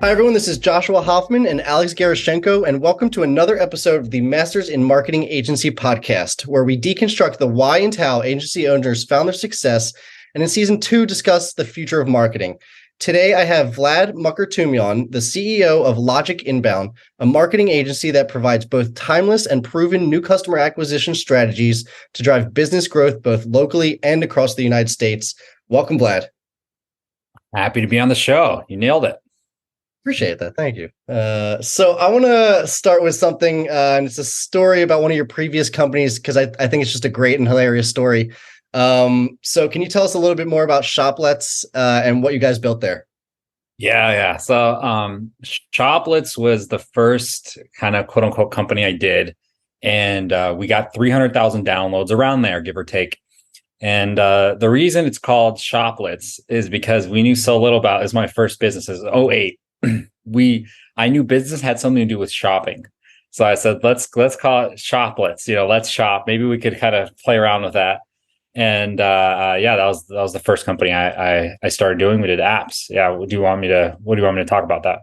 Hi, everyone. This is Joshua Hoffman and Alex Gerashenko, and welcome to another episode of the Masters in Marketing Agency podcast, where we deconstruct the why and how agency owners found their success, and in season 2, discuss the future of marketing. Today, I have Vlad Mkrtumyan, the CEO of Logic Inbound, a marketing agency that provides both timeless and proven new customer acquisition strategies to drive business growth both locally and across the United States. Welcome, Vlad. Happy to be on the show. You nailed it. Appreciate that. Thank you. So I want to start with something, and it's a story about one of your previous companies, because I think it's just a great and hilarious story. So can you tell us a little bit more about Shoplets and what you guys built there? Yeah. So Shoplets was the first kind of quote unquote company I did. And we got 300,000 downloads around there, give or take. And the reason it's called Shoplets is because we knew so little about it. Was my first business is 2008. I knew business had something to do with shopping. So I said, let's call it Shoplets, let's shop. Maybe we could kind of play around with that. And that was the first company I started doing. We did apps. Yeah. What do you want me to talk about that?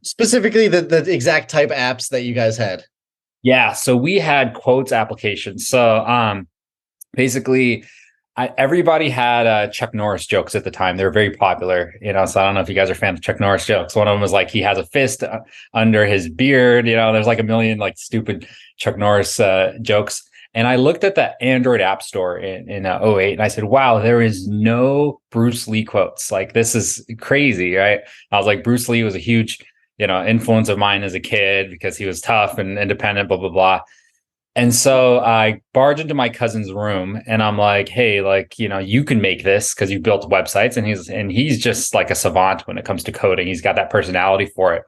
Specifically the exact type apps that you guys had. Yeah. So we had quotes applications. So basically everybody had Chuck Norris jokes at the time. They were very popular, so I don't know if you guys are fans of Chuck Norris jokes. One of them was like, he has a fist under his beard. There's like a million like stupid Chuck Norris jokes. And I looked at the Android app store in 2008 and I said, wow, there is no Bruce Lee quotes. Like, this is crazy, right? I was like, Bruce Lee was a huge, influence of mine as a kid because he was tough and independent, blah, blah, blah. And so I barged into my cousin's room and I'm like, hey, you can make this because you built websites. And he's just like a savant when it comes to coding. He's got that personality for it.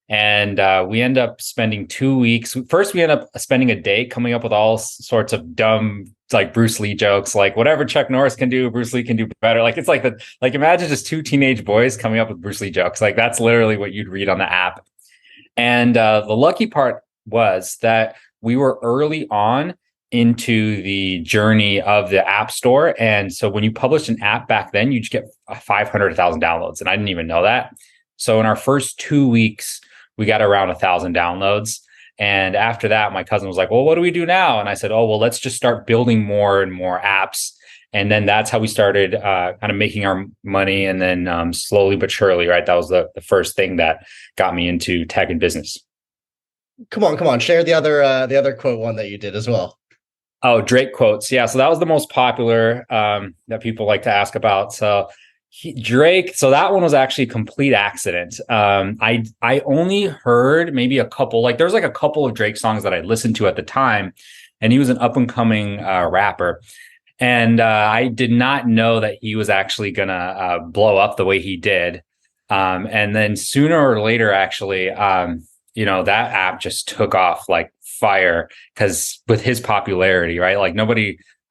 And we end up spending 2 weeks. First, we end up spending a day coming up with all sorts of dumb, like Bruce Lee jokes, like whatever Chuck Norris can do, Bruce Lee can do better. Like, it's like imagine just two teenage boys coming up with Bruce Lee jokes. Like, that's literally what you'd read on the app. And the lucky part was that we were early on into the journey of the app store. And so when you published an app back then, you just get 500,000 downloads. And I didn't even know that. So in our first 2 weeks, we got around 1,000 downloads. And after that, my cousin was like, well, what do we do now? And I said, oh, well, let's just start building more and more apps. And then that's how we started kind of making our money. And then slowly but surely, right? That was the first thing that got me into tech and business. Come on. Share the other quote one that you did as well. Oh, Drake quotes. Yeah. So that was the most popular that people like to ask about. So Drake. So that one was actually a complete accident. I only heard maybe a couple, there was like a couple of Drake songs that I listened to at the time, and he was an up and coming rapper. And I did not know that he was actually gonna blow up the way he did. And then sooner or later, actually, that app just took off like fire because with his popularity, right? Like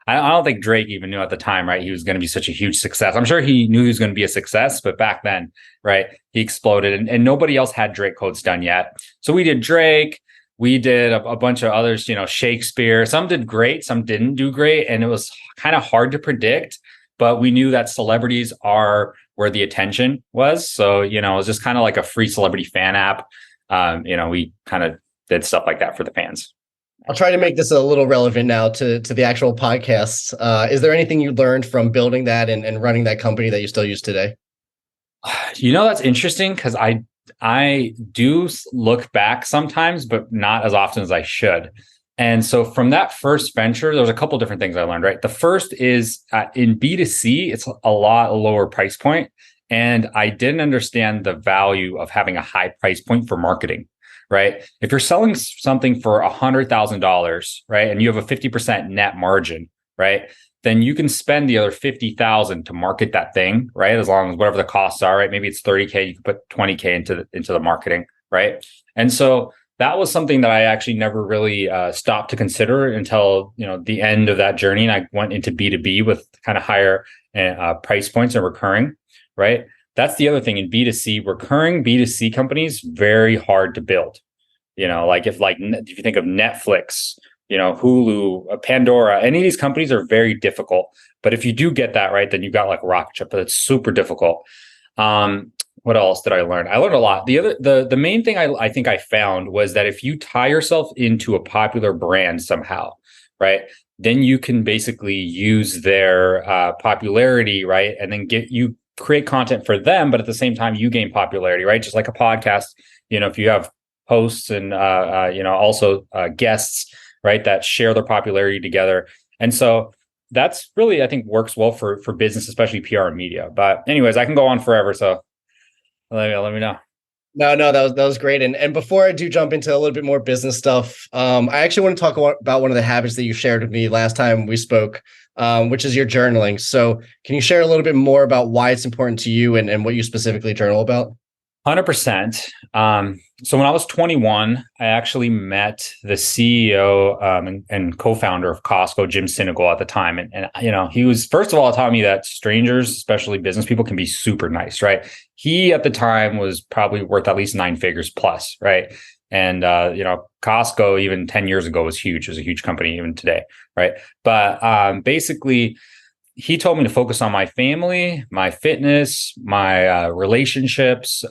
I don't think Drake even knew at the time, right? He was going to be such a huge success. I'm sure he knew he was going to be a success, but back then, right, he exploded and nobody else had Drake quotes done yet. So we did Drake. We did a bunch of others, Shakespeare. Some did great, some didn't do great. And it was kind of hard to predict, but we knew that celebrities are where the attention was. So, it was just kind of like a free celebrity fan app. We kind of did stuff like that for the fans. I'll try to make this a little relevant now to the actual podcast. Is there anything you learned from building that and running that company that you still use today? That's interesting because I do look back sometimes, but not as often as I should. And so from that first venture, there was a couple of different things I learned, right? The first is in B2C, it's a lot lower price point. And I didn't understand the value of having a high price point for marketing, right? If you're selling something for $100,000, right, and you have a 50% net margin, right, then you can spend the other 50,000 to market that thing, right? As long as whatever the costs are, right? Maybe it's 30K, you can put 20K into the marketing, right? And so that was something that I actually never really stopped to consider until the end of that journey, and I went into B2B with kind of higher price points and recurring. Right. That's the other thing in B2C, recurring B2C companies, very hard to build. If you think of Netflix, Hulu, Pandora, any of these companies are very difficult. But if you do get that right, then you got like a rocket ship, but it's super difficult. What else did I learn? I learned a lot. The main thing I think I found was that if you tie yourself into a popular brand somehow, right, then you can basically use their popularity, right, and then you create content for them, but at the same time you gain popularity, right? Just like a podcast, if you have hosts and also guests, right, that share their popularity together, and so that's really, I think, works well for business, especially PR and media. But anyways, I can go on forever, so let me know. No, that was great. And before I do jump into a little bit more business stuff, I actually want to talk about one of the habits that you shared with me last time we spoke, which is your journaling. So can you share a little bit more about why it's important to you and what you specifically journal about? 100%. So when I was 21, I actually met the CEO and co-founder of Costco, Jim Sinegal, at the time. And he was, first of all, taught me that strangers, especially business people, can be super nice, right? He at the time was probably worth at least 9 figures plus, right? And Costco, even 10 years ago, was huge. It was a huge company even today, right? But basically, he told me to focus on my family, my fitness, my relationships,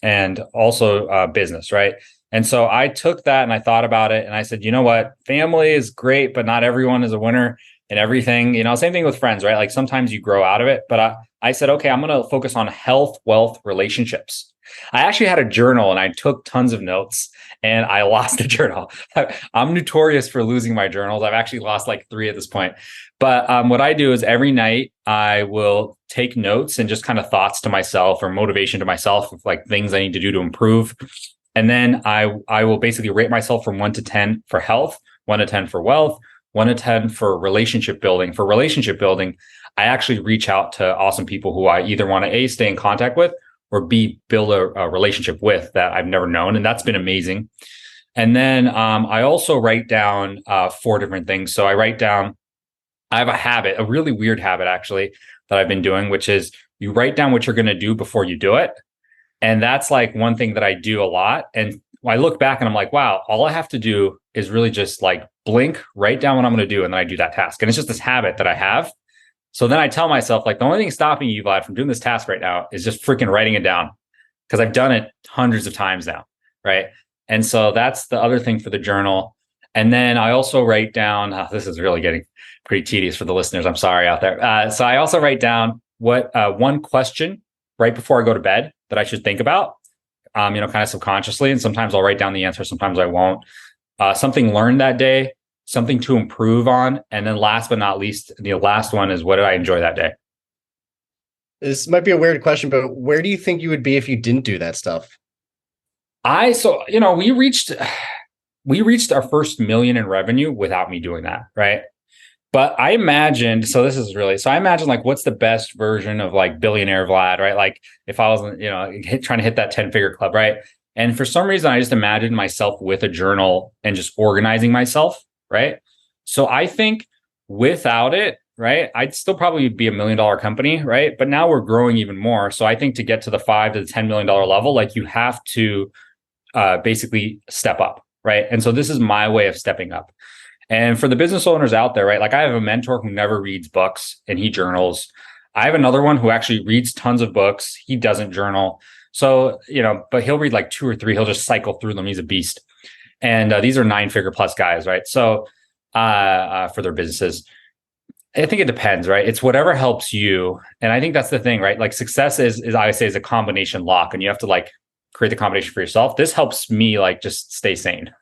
and also business, right? And so I took that and I thought about it and I said, you know what? Family is great, but not everyone is a winner in everything. Same thing with friends, right? Like sometimes you grow out of it. But I said, okay, I'm going to focus on health, wealth, relationships. I actually had a journal and I took tons of notes and I lost the journal. I'm notorious for losing my journals. I've actually lost like 3 at this point. But what I do is every night I will take notes and just kind of thoughts to myself or motivation to myself of like things I need to do to improve. And then I will basically rate myself from 1 to 10 for health, 1 to 10 for wealth, 1 to 10 for relationship building. For relationship building, I actually reach out to awesome people who I either want to A, stay in contact with, or B, build a relationship with that I've never known. And that's been amazing. And then I also write down 4 different things. So I have a habit, a really weird habit actually, that I've been doing, which is you write down what you're going to do before you do it. And that's like one thing that I do a lot. And I look back and I'm like, wow, all I have to do is really just like blink, write down what I'm going to do. And then I do that task. And it's just this habit that I have. So then I tell myself, like, the only thing stopping you, Vlad, from doing this task right now is just freaking writing it down, because I've done it hundreds of times now, right? And so that's the other thing for the journal. And then I also write down, this is really getting pretty tedious for the listeners. I'm sorry out there. So I also write down what one question right before I go to bed that I should think about, kind of subconsciously. And sometimes I'll write down the answer. Sometimes I won't. Something learned that day, something to improve on. And then last but not least, the last one is, what did I enjoy that day? This might be a weird question, but where do you think you would be if you didn't do that stuff? We reached our first million in revenue without me doing that, right? But I imagined, I imagine like, what's the best version of like billionaire Vlad, right? Like if I was, trying to hit that 10-figure club, right? And for some reason, I just imagined myself with a journal and just organizing myself, right? So I think without it, right, I'd still probably be $1 million company, right? But now we're growing even more. So I think to get to the $5 to the $10 million level, like you have to basically step up, right? And so this is my way of stepping up. And for the business owners out there, right, like I have a mentor who never reads books and he journals. I have another one who actually reads tons of books. He doesn't journal. So, but he'll read like 2 or 3. He'll just cycle through them. He's a beast. And these are 9-figure plus guys, right? So for their businesses, I think it depends, right? It's whatever helps you. And I think that's the thing, right? Like success is I would say, is a combination lock, and you have to like create the combination for yourself. This helps me like just stay sane.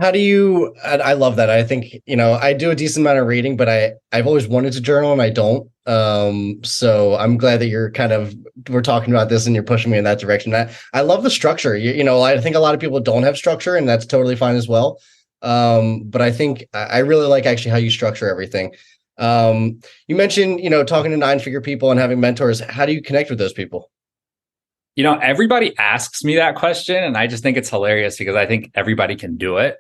How do you, I love that. I think, I do a decent amount of reading, but I've always wanted to journal and I don't. So I'm glad that we're talking about this and you're pushing me in that direction. I love the structure. I think a lot of people don't have structure, and that's totally fine as well. But I think I really like actually how you structure everything. You mentioned, talking to 9-figure people and having mentors. How do you connect with those people? Everybody asks me that question, and I just think it's hilarious because I think everybody can do it.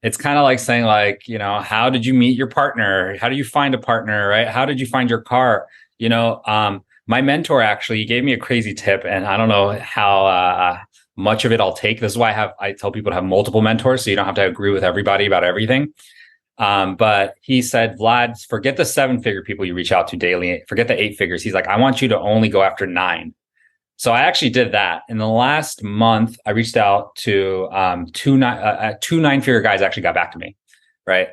It's kind of like saying like, how did you meet your partner? How do you find a partner, right? How did you find your car? My mentor actually gave me a crazy tip, and I don't know how much of it I'll take. This is why I tell people to have multiple mentors, so you don't have to agree with everybody about everything. But he said, Vlad, forget the 7-figure people you reach out to daily. Forget the 8 figures. He's like, I want you to only go after 9. So I actually did that. In the last month, I reached out to two nine-figure guys actually got back to me, right?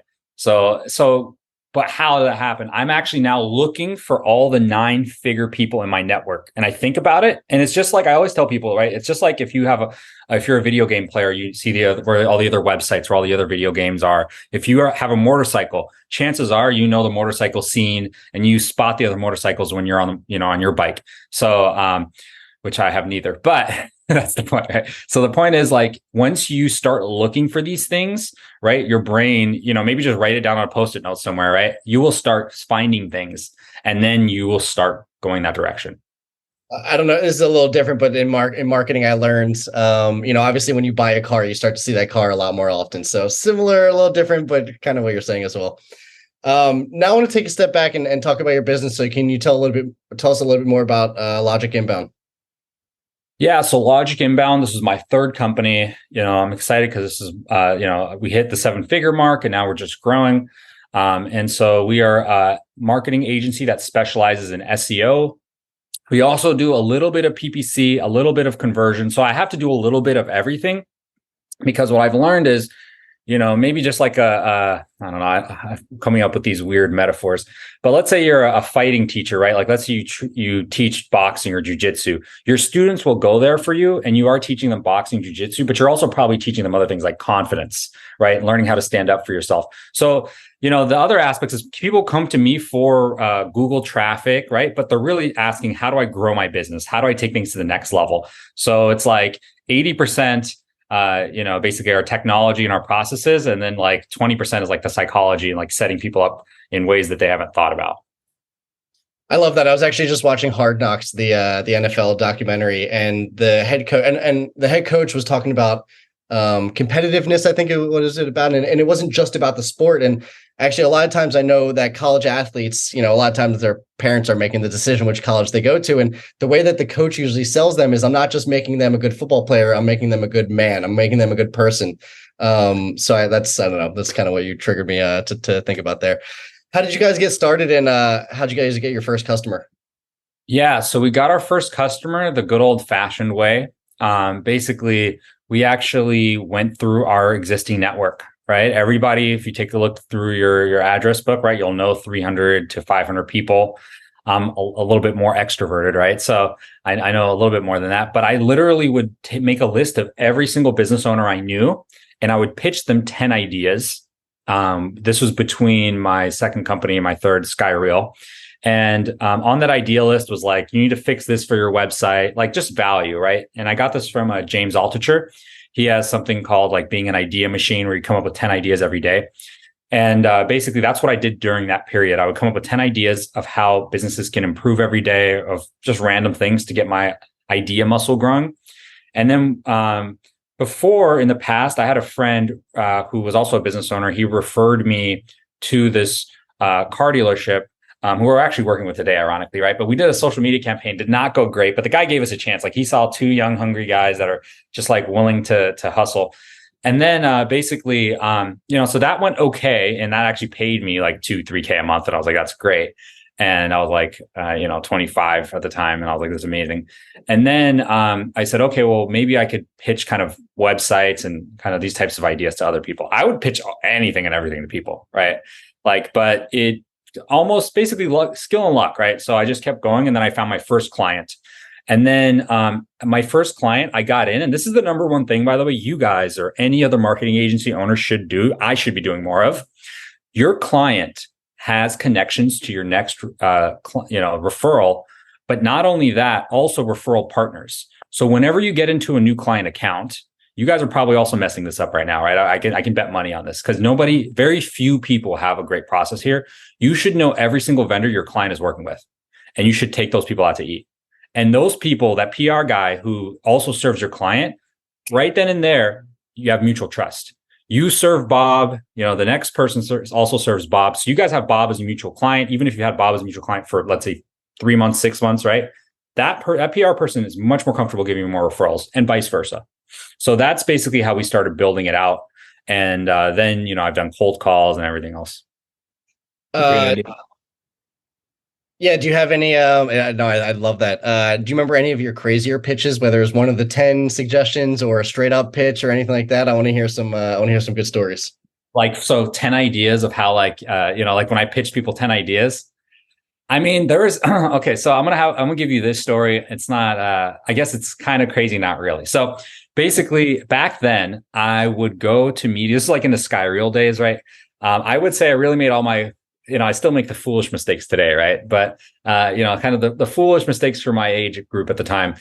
But how did that happen? I'm actually now looking for all the 9-figure people in my network. And I think about it. And it's just like I always tell people, right? It's just like if you're a video game player, you see where all the other websites, where all the other video games are. If you have a motorcycle, chances are you know the motorcycle scene and you spot the other motorcycles when you're on your bike. So which I have neither, but that's the point, right? So the point is, like, once you start looking for these things, right, your brain, maybe just write it down on a Post-it note somewhere, right? You will start finding things and then you will start going that direction. I don't know. This is a little different, but in marketing, I learned, obviously when you buy a car, you start to see that car a lot more often. So similar, a little different, but kind of what you're saying as well. Now I want to take a step back and talk about your business. So can you tell us a little bit more about Logic Inbound? Yeah, so Logic Inbound, this is my third company. I'm excited because this is, we hit the 7-figure mark and now we're just growing. And so we are a marketing agency that specializes in SEO. We also do a little bit of PPC, a little bit of conversion. So I have to do a little bit of everything because what I've learned is, maybe just like I don't know, I'm coming up with these weird metaphors, but let's say you're a fighting teacher, right? Like, let's say you teach boxing or jujitsu. Your students will go there for you and you are teaching them boxing, jujitsu, but you're also probably teaching them other things like confidence, right? And learning how to stand up for yourself. So, the other aspects is people come to me for Google traffic, right? But they're really asking, how do I grow my business? How do I take things to the next level? So it's like 80%, basically our technology and our processes. And then like 20% is like the psychology and like setting people up in ways that they haven't thought about. I love that. I was actually just watching Hard Knocks, the NFL documentary, and the head coach and the head coach was talking about competitiveness. I think what is it about? And it wasn't just about the sport. And actually, a lot of times I know that college athletes, a lot of times their parents are making the decision which college they go to. And the way that the coach usually sells them is, I'm not just making them a good football player, I'm making them a good man. I'm making them a good person. I don't know. That's kind of what you triggered me to think about there. How did you guys get started, and how did you guys get your first customer? Yeah, so we got our first customer the good old fashioned way. Basically, we actually went through our existing network, right? Everybody, if you take a look through your address book, right, you'll know 300 to 500 people. A little bit more extroverted, right? So I know a little bit more than that, but I literally would make a list of every single business owner I knew, and I would pitch them 10 ideas. This was between my second company and my third, Skyreal. And on that idea list was like, you need to fix this for your website, like just value, right? And I got this from James Altucher. He has something called like being an idea machine, where you come up with 10 ideas every day. And basically, that's what I did during that period. I would come up with 10 ideas of how businesses can improve every day, of just random things to get my idea muscle growing. And then before, in the past, I had a friend who was also a business owner. He referred me to this car dealership who we're actually working with today, ironically, right? But we did a social media campaign, did not go great, but the guy gave us a chance. Like, he saw 2 young, hungry guys that are just like willing to hustle. And then basically, so that went okay. And that actually paid me like $2-3K a month. And I was like, that's great. And I was like, 25 at the time. And I was like, this is amazing. And then I said, okay, well, maybe I could pitch kind of websites and kind of these types of ideas to other people. I would pitch anything and everything to people, right? Like, but it almost basically skill and luck, right? So I just kept going. And then I found my first client. And then my first client, I got in, and this is the number one thing, by the way, you guys or any other marketing agency owner should do. I should be doing more of. Your client has connections to your next, referral, but not only that, also referral partners. So whenever you get into a new client account, you guys are probably also messing this up right now, right? I can bet money on this because very few people have a great process here. You should know every single vendor your client is working with, and you should take those people out to eat. And those people, that PR guy who also serves your client, right then and there, you have mutual trust. You serve Bob, the next person also serves Bob. So you guys have Bob as a mutual client, even if you had Bob as a mutual client for, let's say, 3 months, 6 months, right? That PR person is much more comfortable giving you more referrals, and vice versa. So that's basically how we started building it out. And then, I've done cold calls and everything else. Yeah, do you have any no, I love that. Do you remember any of your crazier pitches, whether it's one of the 10 suggestions or a straight up pitch or anything like that? I want to hear some good stories. Like, so 10 ideas of how, like, like when I pitch people 10 ideas. I mean, there is okay, so I'm gonna give you this story. It's not I guess it's kind of crazy, not really. So basically back then I would go to media. This is like in the Sky Reel days, right? I would say I really made all my, I still make the foolish mistakes today, right? But kind of the foolish mistakes for my age group at the time.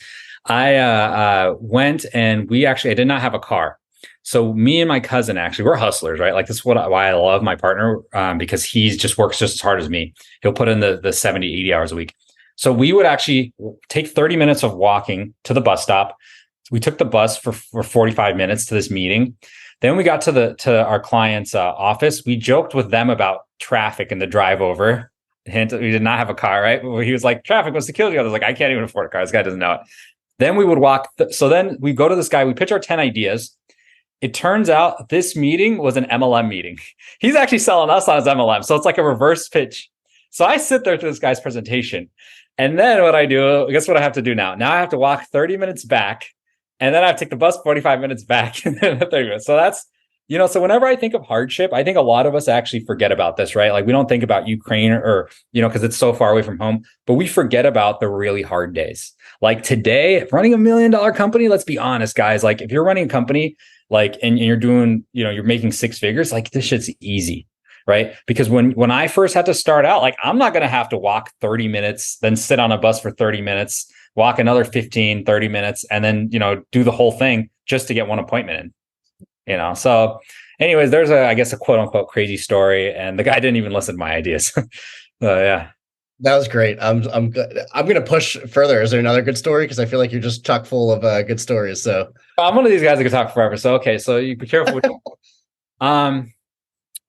I went and I did not have a car. So me and my cousin, actually, we're hustlers, right? Like, this is why I love my partner, because he just works just as hard as me. He'll put in the 70, 80 hours a week. So we would actually take 30 minutes of walking to the bus stop. We took the bus for 45 minutes to this meeting. Then we got to our client's office. We joked with them about traffic and the drive over. Hint, we did not have a car, right? He was like, traffic must have killed you. I was like, I can't even afford a car. This guy doesn't know it. Then we would walk. So then we go to this guy. We pitch our 10 ideas. It turns out this meeting was an MLM meeting. He's actually selling us on his MLM. So it's like a reverse pitch. So I sit there to this guy's presentation. And then what I do, guess what I have to do now? Now I have to walk 30 minutes back. And then I have to take the bus 45 minutes back. And then 30 minutes. So that's, so whenever I think of hardship, I think a lot of us actually forget about this, right? Like, we don't think about Ukraine or because it's so far away from home, but we forget about the really hard days. Like today, running $1 million company, let's be honest, guys. Like, if you're running a company, like, and you're doing, you're making six figures, like, this shit's easy, right? Because when I first had to start out, like, I'm not going to have to walk 30 minutes, then sit on a bus for 30 minutes, walk another 15, 30 minutes, and then, do the whole thing just to get one appointment in, So anyways, there's I guess a quote unquote crazy story. And the guy didn't even listen to my ideas. So yeah. That was great. I'm going to push further. Is there another good story? Because I feel like you're just chock full of good stories. So I'm one of these guys that can talk forever. So okay, so you be careful.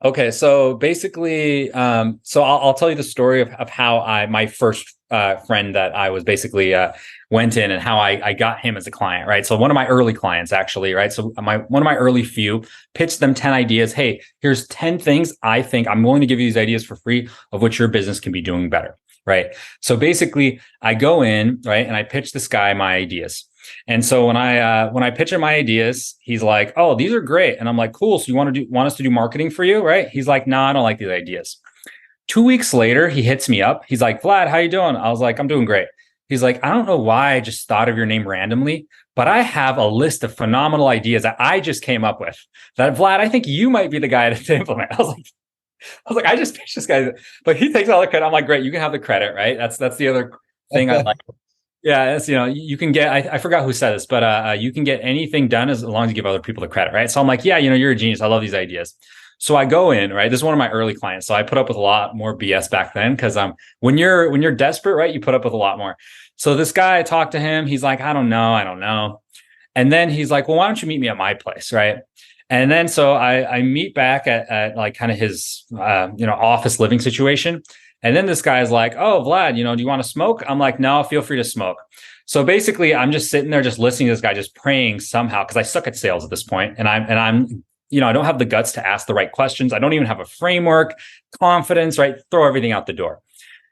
Okay, so basically, so I'll tell you the story of how my first friend that I was basically went in and how I got him as a client, right? So one of my early clients, actually, right? So one of my early few pitched them 10 ideas. Hey, here's 10 things I think I'm willing to give you these ideas for free of which your business can be doing better, right? So basically, I go in, right, and I pitch this guy my ideas. And so when I pitch him my ideas, he's like, "Oh, these are great." And I'm like, "Cool. So you want us to do marketing for you?" Right? He's like, "No, I don't like these ideas." 2 weeks later, he hits me up. He's like, "Vlad, how you doing?" I was like, "I'm doing great." He's like, "I don't know why I just thought of your name randomly, but I have a list of phenomenal ideas that I just came up with that, Vlad, I think you might be the guy to implement." I was like, I just pitched this guy, but he takes all the credit. I'm like, "Great, you can have the credit," right? That's the other thing I like. Yeah, it's, you can get, I forgot who said this, but you can get anything done as long as you give other people the credit, right? So I'm like, yeah, you're a genius. I love these ideas. So I go in, right? This is one of my early clients. So I put up with a lot more BS back then because when you're desperate, right, you put up with a lot more. So this guy, I talked to him. He's like, I don't know. And then he's like, well, why don't you meet me at my place, right? And then so I meet back at like kind of his office living situation. And then this guy's like, "Oh, Vlad, do you want to smoke?" I'm like, "No, feel free to smoke." So basically, I'm just sitting there, just listening to this guy, just praying somehow, because I suck at sales at this point, and I'm, I don't have the guts to ask the right questions. I don't even have a framework, confidence, right? Throw everything out the door.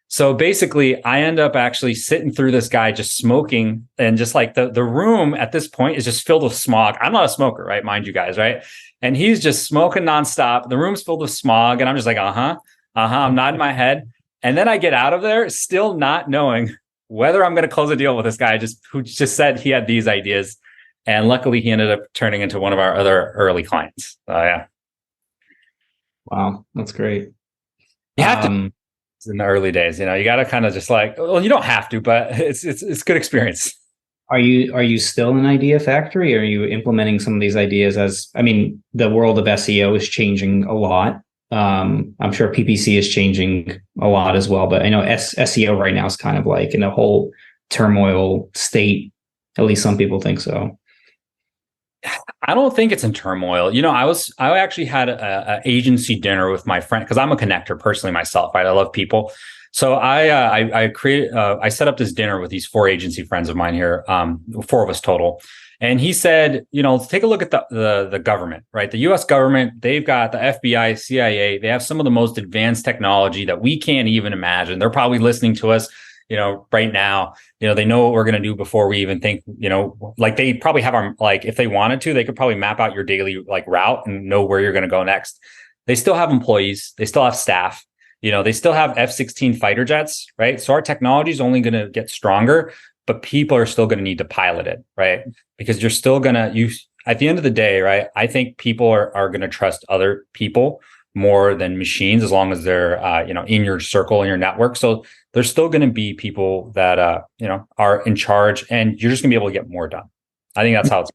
So basically, I end up actually sitting through this guy just smoking, and just like the room at this point is just filled with smog. I'm not a smoker, right? Mind you guys, right? And he's just smoking nonstop. The room's filled with smog, and I'm just like, I'm nodding my head. And then I get out of there still not knowing whether I'm going to close a deal with this guy who just said he had these ideas. And luckily, he ended up turning into one of our other early clients. Yeah. Wow, that's great. You have to in the early days, you got to kind of just like, well, you don't have to, but it's good experience. Are you still an idea factory? Or are you implementing some of these ideas the world of SEO is changing a lot. I'm sure PPC is changing a lot as well, but I know SEO right now is kind of like in a whole turmoil state. At least some people think so. I don't think it's in turmoil. I actually had a agency dinner with my friend because I'm a connector personally myself, right? I love people. So I set up this dinner with these 4 agency friends of mine here, 4 of us total. And he said, take a look at the government, right? The US government, they've got the FBI, CIA, they have some of the most advanced technology that we can't even imagine. They're probably listening to us, right now. They know what we're going to do before we even think, like they probably have if they wanted to, they could probably map out your daily route and know where you're going to go next. They still have employees, they still have staff. They still have F-16 fighter jets, right? So our technology is only going to get stronger, but people are still going to need to pilot it, right? Because you're still going to, at the end of the day, right? I think people are going to trust other people more than machines, as long as they're, in your circle, in your network. So there's still going to be people that, are in charge, and you're just going to be able to get more done. I think that's how it's,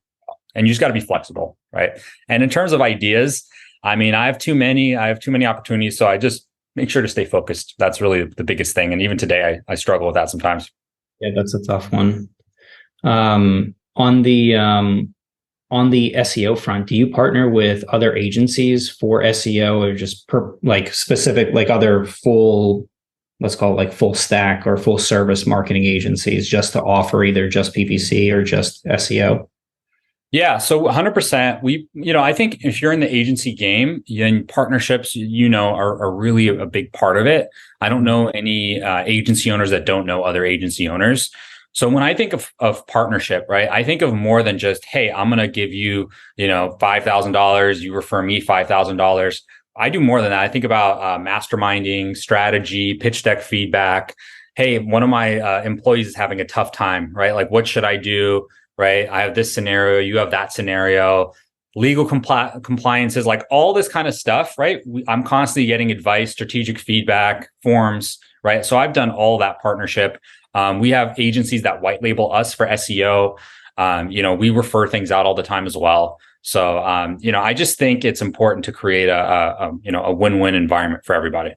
and you just got to be flexible, right? And in terms of ideas, I have too many opportunities. So I just make sure to stay focused. That's really the biggest thing. And even today, I struggle with that sometimes. Yeah, that's a tough one. On the SEO front, do you partner with other agencies for SEO, or just specific, other full, let's call it full stack or full service marketing agencies, just to offer either just PPC or just SEO? Yeah, so 100%. I think if you're in the agency game, then partnerships, are really a big part of it. I don't know any agency owners that don't know other agency owners. So when I think of partnership, right, I think of more than just, hey, I'm going to give you, $5,000, you refer me $5,000. I do more than that. I think about masterminding, strategy, pitch deck feedback. Hey, one of my employees is having a tough time, right? What should I do? Right? I have this scenario, you have that scenario, legal compliances, all this kind of stuff, right? I'm constantly getting advice, strategic feedback, forms, right? So I've done all that partnership. We have agencies that white label us for SEO. We refer things out all the time as well. So, I just think it's important to create a win-win environment for everybody.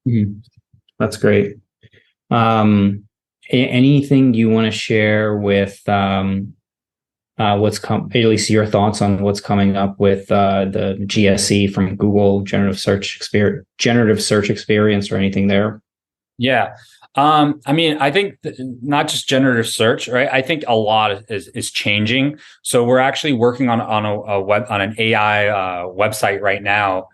Mm-hmm. That's great. Anything you want to share with at least your thoughts on what's coming up with the GSE from Google, generative search experience, or anything there? Yeah. I think not just generative search, right? I think a lot is changing. So we're actually working on an AI website right now.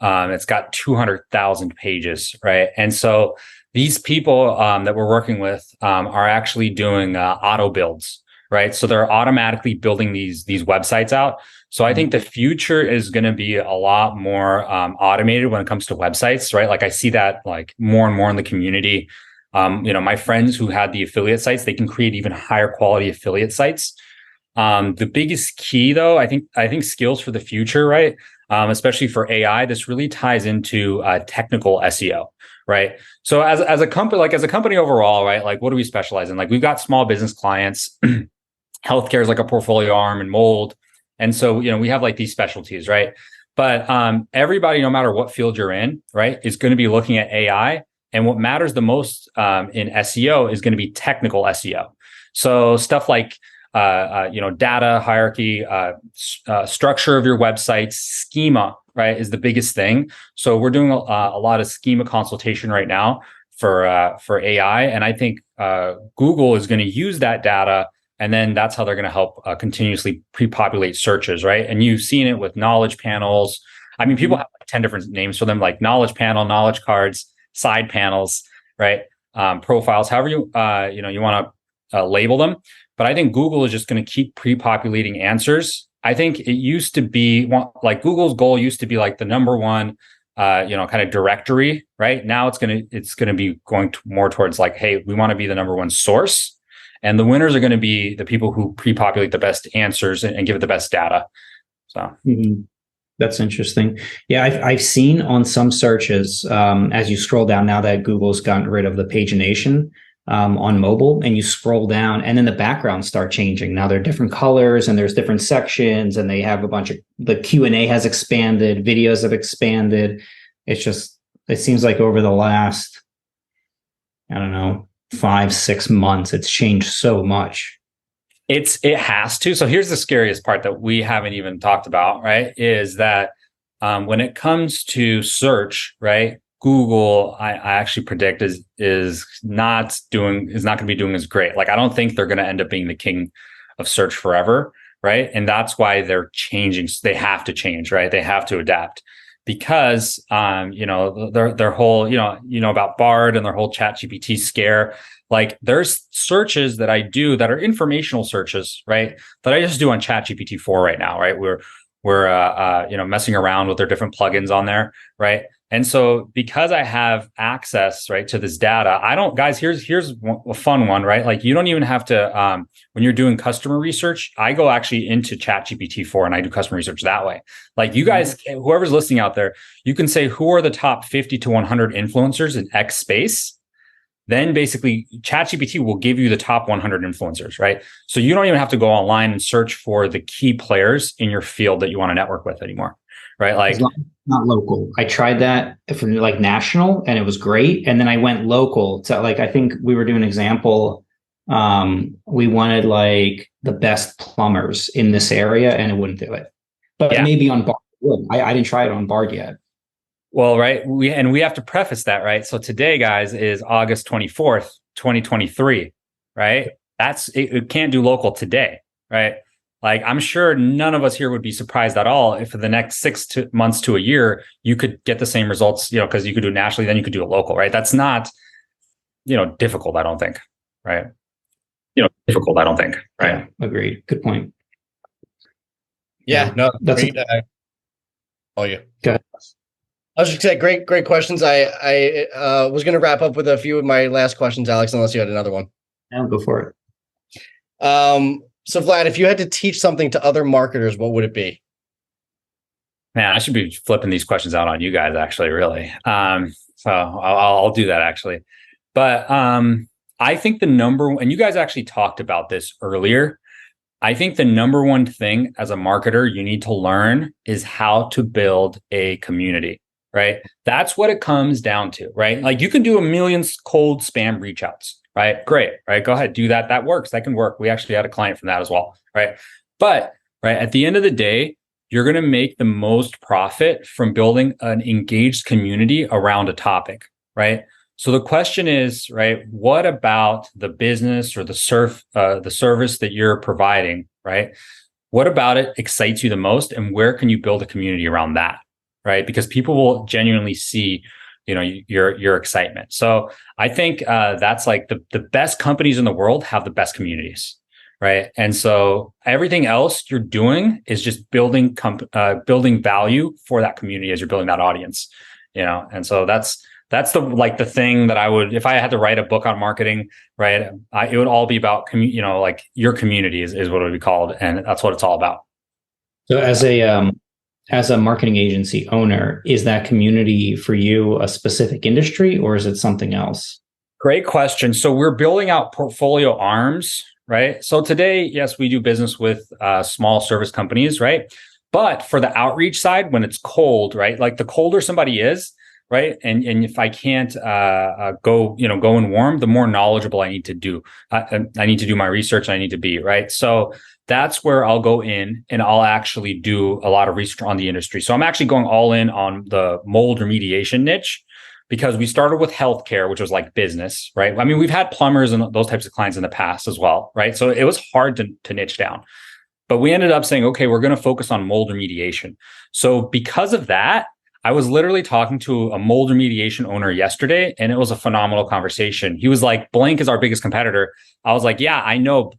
It's got 200,000 pages, right? And so these people that we're working with are actually doing auto builds, right? So they're automatically building these websites out. So I think the future is going to be a lot more automated when it comes to websites, right? I see that more and more in the community. My friends who had the affiliate sites, they can create even higher quality affiliate sites. The biggest key, though, I think skills for the future, right? Especially for AI, this really ties into technical SEO. Right. So as a company overall, right, what do we specialize in? We've got small business clients, healthcare is a portfolio arm, and mold. And so, we have these specialties, right? But everybody, no matter what field you're in, right, is going to be looking at AI. And what matters the most in SEO is going to be technical SEO. So stuff like data hierarchy, structure of your website, schema, right, is the biggest thing. So we're doing a lot of schema consultation right now for AI, and I think Google is going to use that data, and then that's how they're going to help continuously pre-populate searches, right? And you've seen it with knowledge panels. People have 10 different names for them, like knowledge panel, knowledge cards, side panels, right? Profiles, however you want to label them. But I think Google is just going to keep pre-populating answers. I think it used to be Google's goal used to be the number one, kind of directory, right? Now it's going to be going more towards hey, we want to be the number one source, and the winners are going to be the people who pre-populate the best answers and give it the best data. So that's interesting. Yeah, I've seen on some searches as you scroll down, now that Google's gotten rid of the pagination on mobile, and you scroll down, and then the backgrounds start changing. Now they're different colors, and there's different sections, and they have a bunch of, the Q&A has expanded, videos have expanded. It seems like over the last, 5-6 months, it's changed so much. It has to. So here's the scariest part that we haven't even talked about, right? Is that when it comes to search, right? Google, I actually predict is not going to be doing as great. Like, I don't think they're going to end up being the king of search forever, right? And that's why they're changing. They have to change, right? They have to adapt because, their whole, about Bard and their whole ChatGPT scare. Like, there's searches that I do that are informational searches, right? That I just do on ChatGPT 4 right now, right? We're messing around with their different plugins on there, right? And so because I have access, right, to this data, I don't, guys, here's a fun one, right? Like, you don't even have to, when you're doing customer research, I go actually into ChatGPT 4 and I do customer research that way. Like, you guys, whoever's listening out there, you can say, who are the top 50 to 100 influencers in X space? Then basically ChatGPT will give you the top 100 influencers, right? So you don't even have to go online and search for the key players in your field that you want to network with anymore, right? Like, not local. I tried that for like national and it was great. And then I went local to, like, I think we were doing an example. We wanted like the best plumbers in this area and it wouldn't do it. But maybe on Bard. I didn't try it on Bard yet. Well, right. We have to preface that, right? So today, guys, is August 24th, 2023, right? It can't do local today, right? Like, I'm sure none of us here would be surprised at all if for the next 6 months to a year, you could get the same results, because you could do it nationally, then you could do it local, right? That's not, difficult, I don't think, right? Difficult, I don't think, right? Yeah, agreed. Good point. Yeah, no, that's great. Go ahead. I was just saying, great questions. I was going to wrap up with a few of my last questions, Alex, unless you had another one. I'll go for it. So Vlad, if you had to teach something to other marketers, what would it be? Man, I should be flipping these questions out on you guys, actually, really. So I'll do that, actually. But I think the number one, and you guys actually talked about this earlier, I think the number one thing as a marketer you need to learn is how to build a community, right? That's what it comes down to, right? Like, you can do a million cold spam reach outs, right? Great, right? Go ahead, do that. That works. That can work. We actually had a client from that as well, right? But right at the end of the day, you're going to make the most profit from building an engaged community around a topic, right? So the question is, right, what about the business or the service that you're providing, right? What about it excites you the most, and where can you build a community around that, right? Because people will genuinely see, your excitement. So I think that's like the best companies in the world have the best communities, right? And so everything else you're doing is just building value for that community as you're building that audience, And so that's the thing that I would, if I had to write a book on marketing, right, it would all be about, like, your community is what it would be called. And that's what it's all about. So as a marketing agency owner, is that community for you a specific industry or is it something else? Great question. So we're building out portfolio arms, right? So today, yes, we do business with small service companies, right? But for the outreach side, when it's cold, right? Like, the colder somebody is, right? And if I can't go in warm, the more knowledgeable I need to do. I need to do my research. I need to be, right? So that's where I'll go in and I'll actually do a lot of research on the industry. So I'm actually going all in on the mold remediation niche, because we started with healthcare, which was like business, right? I mean, we've had plumbers and those types of clients in the past as well, right? So it was hard to niche down. But we ended up saying, okay, we're going to focus on mold remediation. So because of that, I was literally talking to a mold remediation owner yesterday, and it was a phenomenal conversation. He was like, blank is our biggest competitor. I was like, yeah, I know,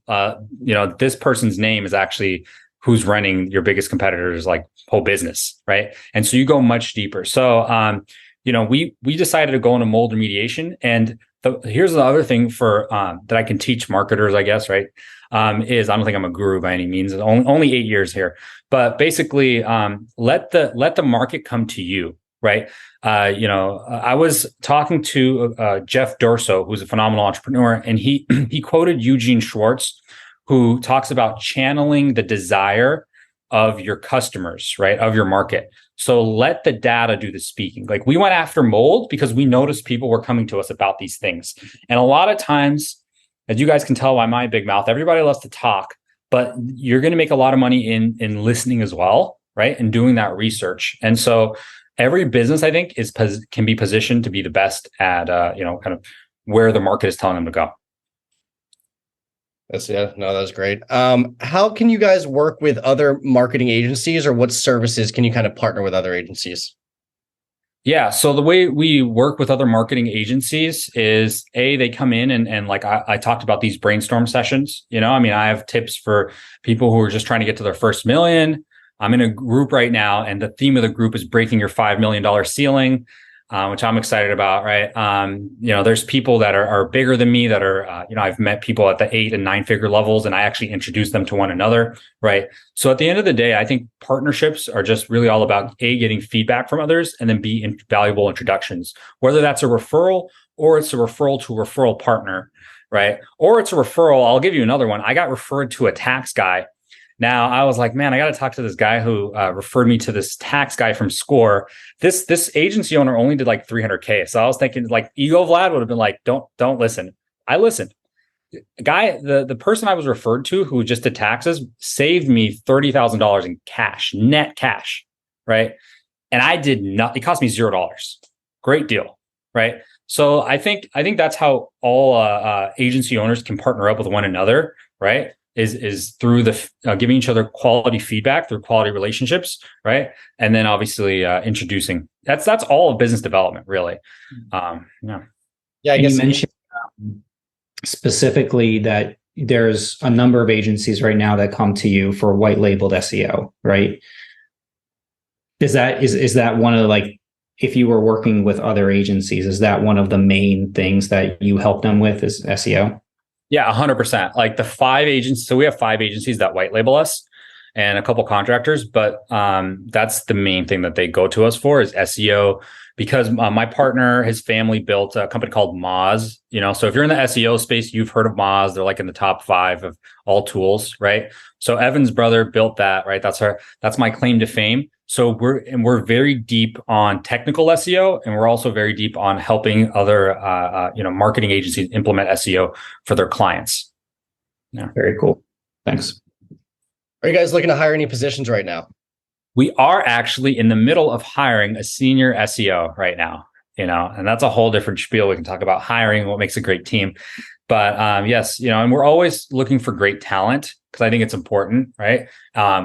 this person's name is actually who's running your biggest competitor's like whole business, right? And so you go much deeper. So, we decided to go into mold remediation. And here's the other thing for that I can teach marketers, I guess, right? Is, I don't think I'm a guru by any means. It's only 8 years here, but basically, let the market come to you, right? I was talking to Jeff Dorso, who's a phenomenal entrepreneur, and he quoted Eugene Schwartz, who talks about channeling the desire of your customers, right, of your market. So let the data do the speaking. Like, we went after mold because we noticed people were coming to us about these things, and a lot of times, as you guys can tell by my big mouth, everybody loves to talk, but you're going to make a lot of money in listening as well, right? And doing that research. And so every business, I think, can be positioned to be the best at kind of where the market is telling them to go. That's great. How can you guys work with other marketing agencies, or what services can you kind of partner with other agencies? Yeah. So the way we work with other marketing agencies is they come in and like I talked about these brainstorm sessions, I mean, I have tips for people who are just trying to get to their first million. I'm in a group right now, and the theme of the group is breaking your $5 million ceiling, which I'm excited about. Right. There's people that are bigger than me that are, I've met people at the 8 and 9 figure levels, and I actually introduce them to one another. Right. So at the end of the day, I think partnerships are just really all about getting feedback from others, and then valuable introductions, whether that's a referral or it's a referral to a referral partner. Right. Or it's a referral. I'll give you another one. I got referred to a tax guy. Now I was like, man, I got to talk to this guy who referred me to this tax guy from Score. This agency owner only did like 300K. So I was thinking, like, ego Vlad would have been like, don't listen. I listened. The person I was referred to who just did taxes saved me $30,000 in cash, net cash, right? And I did not. It cost me $0. Great deal, right? So I think that's how all agency owners can partner up with one another, right? Is through the giving each other quality feedback through quality relationships, right? And then obviously introducing. That's all of business development, really. I guess you mentioned specifically that there's a number of agencies right now that come to you for white labeled SEO, right? Is that one of, like, if you were working with other agencies, is that one of the main things that you help them with, is SEO? Yeah, 100%. Like the 5 agencies. So we have 5 agencies that white label us and a couple contractors, but that's the main thing that they go to us for is SEO, because my partner, his family built a company called Moz. So if you're in the SEO space, you've heard of Moz. They're like in the top 5 of all tools, right? So Evan's brother built that, right? That's my claim to fame. So we're very deep on technical SEO, and we're also very deep on helping other marketing agencies implement SEO for their clients. Yeah, very cool. Thanks. Are you guys looking to hire any positions right now? We are actually in the middle of hiring a senior SEO right now, and that's a whole different spiel. We can talk about hiring, what makes a great team. But yes, and we're always looking for great talent, because I think it's important, right?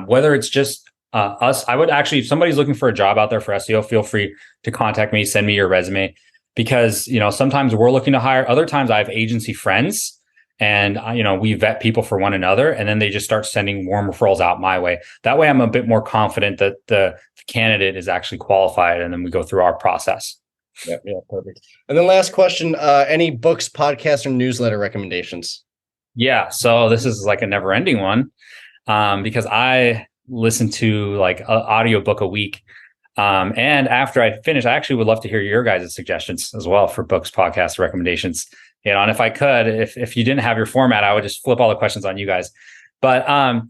Whether it's just us, I would actually, if somebody's looking for a job out there for SEO, feel free to contact me, send me your resume, because, sometimes we're looking to hire. Other times I have agency friends, and, we vet people for one another, and then they just start sending warm referrals out my way. That way I'm a bit more confident that the candidate is actually qualified, and then we go through our process. Yeah, perfect. And then last question, any books, podcasts, or newsletter recommendations? Yeah. So this is like a never ending one, because I listen to like an audiobook a week. And after I finish, I actually would love to hear your guys' suggestions as well for books, podcasts, recommendations. And if I could, if you didn't have your format, I would just flip all the questions on you guys. But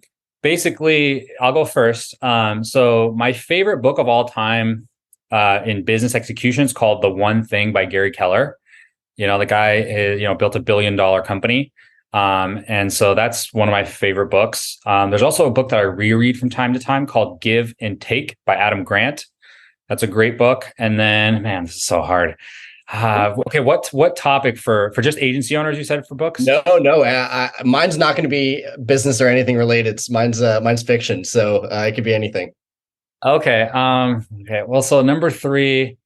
basically, I'll go first. So my favorite book of all time in business execution is called The One Thing by Gary Keller. The guy built $1 billion company. And so that's one of my favorite books. There's also a book that I reread from time to time called Give and Take by Adam Grant. That's a great book. And then, man, this is so hard. Okay, what topic for just agency owners, you said, for books? No, mine's not going to be business or anything related. Mine's fiction, so it could be anything. Okay. Okay. Well, so number 3,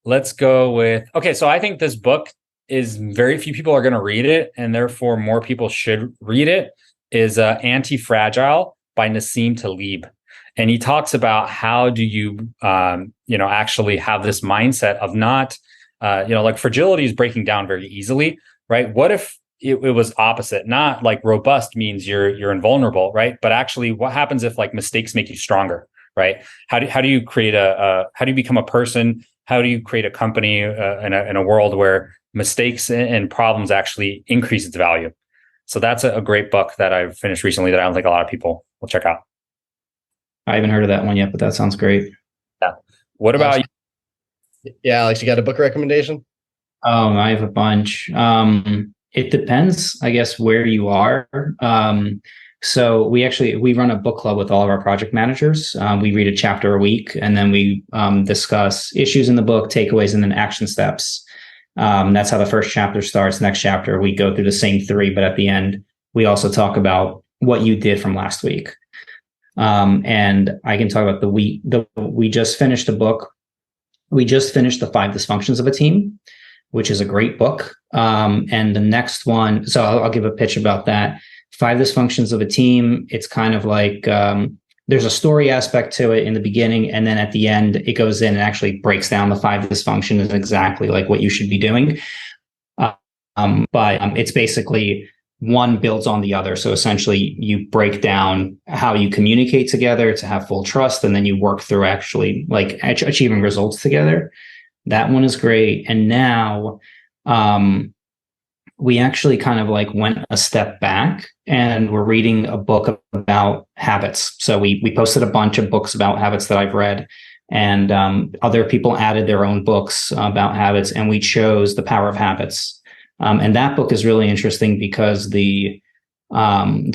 let's go with. Okay, so I think this book is very few people are going to read it, and therefore more people should read it. Is Anti-Fragile by Nassim Taleb. And he talks about how do you, actually have this mindset of not, like fragility is breaking down very easily, right? What if it was opposite? Not like robust means you're invulnerable, right? But actually, what happens if like mistakes make you stronger, right? How do you create how do you become a person? How do you create a company in a world where mistakes and problems actually increase its value? So that's a great book that I've finished recently that I don't think a lot of people will check out. I haven't heard of that one yet, but that sounds great. Yeah. What about you? Yeah, Alex, you got a book recommendation? I have a bunch. It depends, I guess, where you are. So we run a book club with all of our project managers. We read a chapter a week, and then we discuss issues in the book, takeaways, and then action steps. That's how the first chapter starts. Next chapter, we go through the same 3, but at the end, we also talk about what you did from last week. And I can talk about we just finished a book. We just finished The 5 Dysfunctions of a Team, which is a great book. And the next one, so I'll give a pitch about that. 5 Dysfunctions of a Team. It's kind of like there's a story aspect to it in the beginning, and then at the end, it goes in and actually breaks down the 5 dysfunctions exactly like what you should be doing. But it's basically one builds on the other. So essentially, you break down how you communicate together to have full trust, and then you work through actually like achieving results together. That one is great. And now we actually kind of like went a step back, and we're reading a book about habits. So we posted a bunch of books about habits that I've read, and other people added their own books about habits, and we chose The Power of Habits. And that book is really interesting because the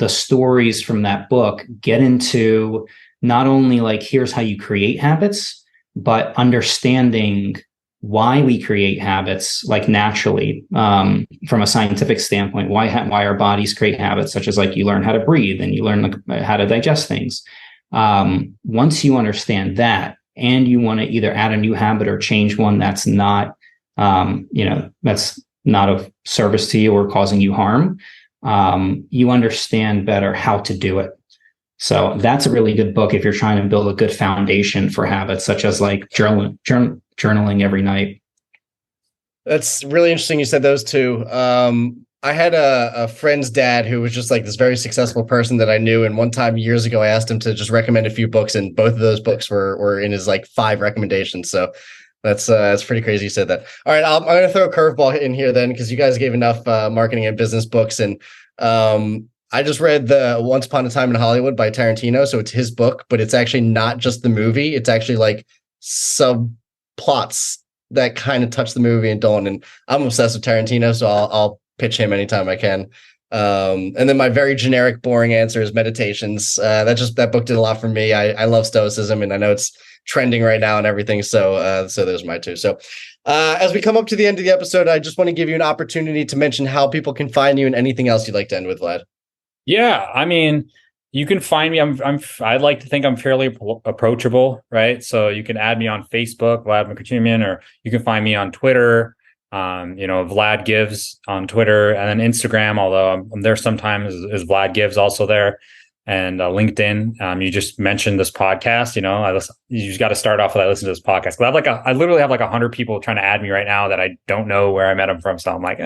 stories from that book get into not only like here's how you create habits, but understanding why we create habits like naturally from a scientific standpoint, why our bodies create habits, such as like you learn how to breathe and you learn how to digest things. Once you understand that, and you want to either add a new habit or change one that's not, that's not of service to you or causing you harm, you understand better how to do it. So that's a really good book if you're trying to build a good foundation for habits, such as like journaling every night. That's really interesting. You said those two. I had a friend's dad who was just like this very successful person that I knew. And one time years ago, I asked him to just recommend a few books, and both of those books were in his like 5 recommendations. So that's pretty crazy you said that. All right, I'm going to throw a curveball in here then, because you guys gave enough marketing and business books. And I just read the Once Upon a Time in Hollywood by Tarantino. So it's his book, but it's actually not just the movie. It's actually like subplots that kind of touch the movie and don't. And I'm obsessed with Tarantino, so I'll pitch him anytime I can. And then my very generic, boring answer is Meditations. That book did a lot for me. I love Stoicism, and I know it's trending right now and everything. So those are my 2. So as we come up to the end of the episode, I just want to give you an opportunity to mention how people can find you and anything else you'd like to end with, Vlad. Yeah, I mean, you can find me. I'd like to think I'm fairly approachable, right? So you can add me on Facebook, Vlad Mkrtumyan, or you can find me on Twitter. Vlad Gives on Twitter, and then Instagram, although I'm there sometimes, is Vlad Gives also there, and LinkedIn. You just mentioned this podcast. You just got to start off with I listen to this podcast. I literally have like 100 people trying to add me right now that I don't know where I met them from. So I'm like,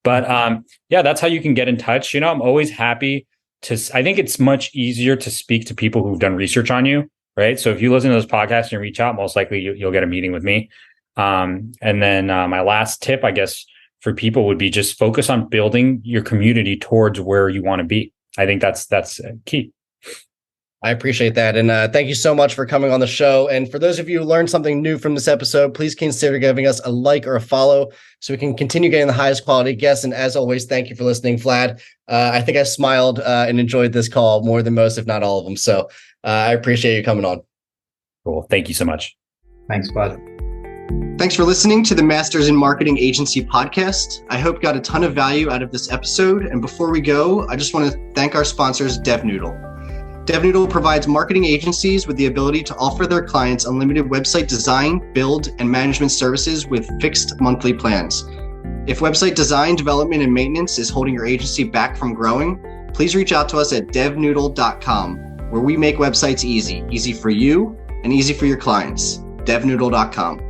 But yeah, that's how you can get in touch. I'm always happy I think it's much easier to speak to people who've done research on you, right? So if you listen to this podcast and you reach out, most likely you'll get a meeting with me. And then my last tip, I guess, for people would be just focus on building your community towards where you want to be. I think that's key. I appreciate that. And thank you so much for coming on the show. And for those of you who learned something new from this episode, please consider giving us a like or a follow so we can continue getting the highest quality guests. And as always, thank you for listening, Vlad. I think I smiled and enjoyed this call more than most, if not all of them. So I appreciate you coming on. Cool. Thank you so much. Thanks, Vlad. Thanks for listening to the Masters in Marketing Agency podcast. I hope you got a ton of value out of this episode. And before we go, I just want to thank our sponsors, DevNoodle. DevNoodle provides marketing agencies with the ability to offer their clients unlimited website design, build, and management services with fixed monthly plans. If website design, development, and maintenance is holding your agency back from growing, please reach out to us at devnoodle.com, where we make websites easy for you and easy for your clients. devnoodle.com.